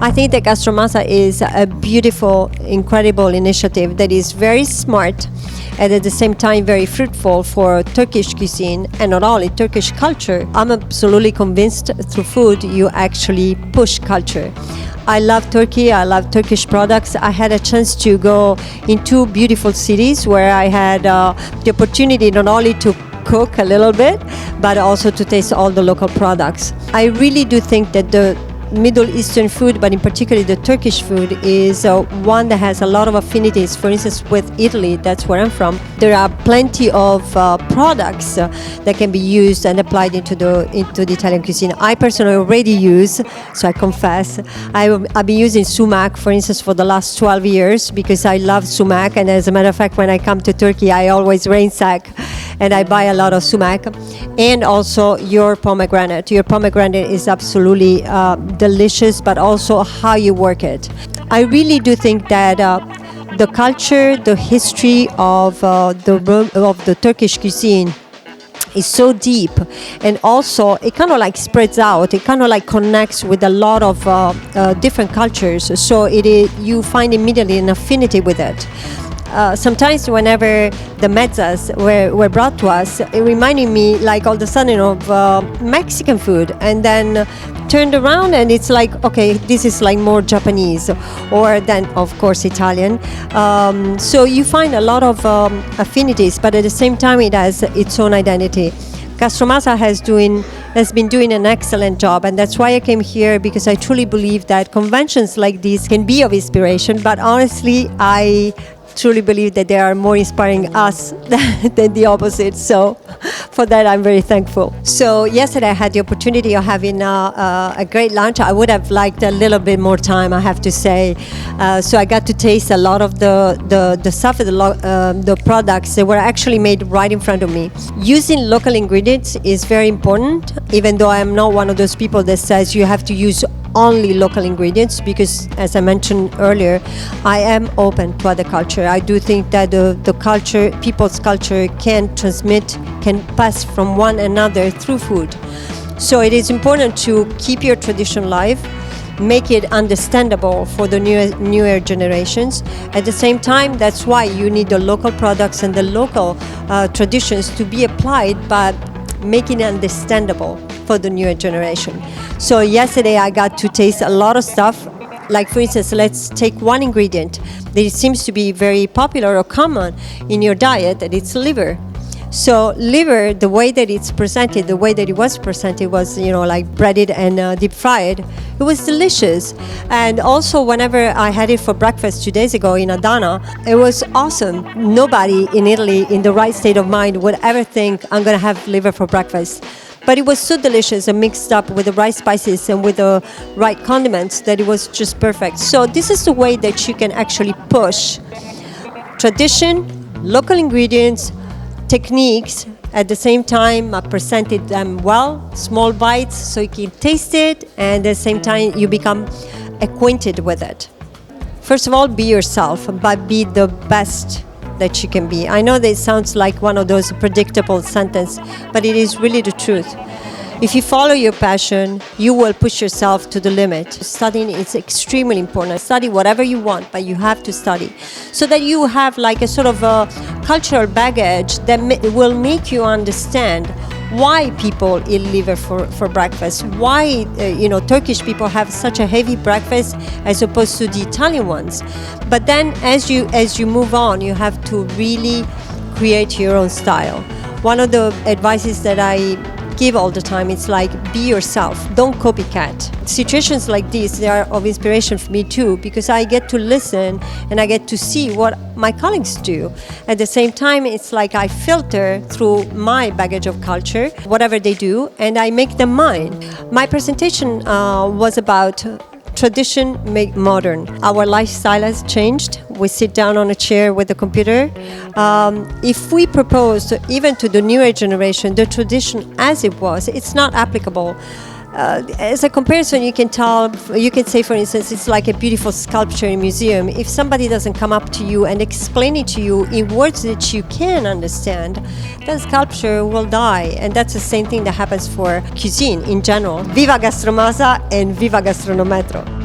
I think that Gastromasa is a beautiful, incredible initiative that is very smart and at the same time very fruitful for Turkish cuisine and not only Turkish culture. I'm absolutely convinced through food you actually push culture. I love Turkey, I love Turkish products. I had a chance to go in two beautiful cities where I had the opportunity not only to cook a little bit, but also to taste all the local products. I really do think that the Middle Eastern food, but in particular the Turkish food, is one that has a lot of affinities. For instance, with Italy, that's where I'm from, there are plenty of products that can be used and applied into the Italian cuisine. I personally already use, so I confess, I've been using sumac, for instance, for the last 12 years because I love sumac, and as a matter of fact, when I come to Turkey, I always ransack and I buy a lot of sumac. And also your pomegranate. Your pomegranate is absolutely delicious, but also how you work it. I really do think that the culture, the history of the Turkish cuisine is so deep, and also it kind of like spreads out. It kind of like connects with a lot of different cultures. So you find immediately an affinity with it. Sometimes whenever the mezzas were brought to us, it reminded me like all of a sudden of Mexican food, and then turned around and it's like, okay, this is like more Japanese, or then of course Italian. So you find a lot of affinities, but at the same time it has its own identity. Gastromasa has been doing an excellent job, and that's why I came here, because I truly believe that conventions like these can be of inspiration, but honestly I truly believe that they are more inspiring us than the opposite. So for that I'm very thankful. So yesterday I had the opportunity of having a great lunch. I would have liked a little bit more time, I have to say. So I got to taste a lot of the stuff, the products that were actually made right in front of me. Using local ingredients is very important, even though I am not one of those people that says you have to use only local ingredients, because as I mentioned earlier, I am open to other culture. I do think that the culture, people's culture can pass from one another through food. So it is important to keep your tradition alive, make it understandable for the newer generations. At the same time, that's why you need the local products and the local traditions to be applied, but making it understandable for the newer generation. So yesterday I got to taste a lot of stuff. Like for instance, let's take one ingredient that it seems to be very popular or common in your diet, and it's liver. So liver, the way that it's presented, the way that it was presented was, like breaded and deep fried. It was delicious. And also whenever I had it for breakfast 2 days ago in Adana, it was awesome. Nobody in Italy in the right state of mind would ever think I'm going to have liver for breakfast. But it was so delicious and mixed up with the right spices and with the right condiments that it was just perfect. So this is the way that you can actually push tradition, local ingredients, techniques, at the same time presented them well, small bites so you can taste it, and at the same time you become acquainted with it. First of all, be yourself, but be the best that you can be. I know that it sounds like one of those predictable sentences, but it is really the truth. If you follow your passion, you will push yourself to the limit. Studying is extremely important. Study whatever you want, but you have to study so that you have like a sort of a cultural baggage that will make you understand why people eat liver for breakfast, why Turkish people have such a heavy breakfast as opposed to the Italian ones. But then as you move on, you have to really create your own style. One of the advices that I give all the time, it's like, be yourself, don't copycat. Situations like this, they are of inspiration for me too, because I get to listen and I get to see what my colleagues do. At the same time, it's like I filter through my baggage of culture, whatever they do, and I make them mine. My presentation was about tradition made modern. Our lifestyle has changed. We sit down on a chair with a computer. If we propose even to the newer generation the tradition as it was, it's not applicable. As a comparison, you can say, for instance, it's like a beautiful sculpture in a museum. If somebody doesn't come up to you and explain it to you in words that you can understand, then sculpture will die. And that's the same thing that happens for cuisine in general. Viva Gastromasa and Viva Gastronometro!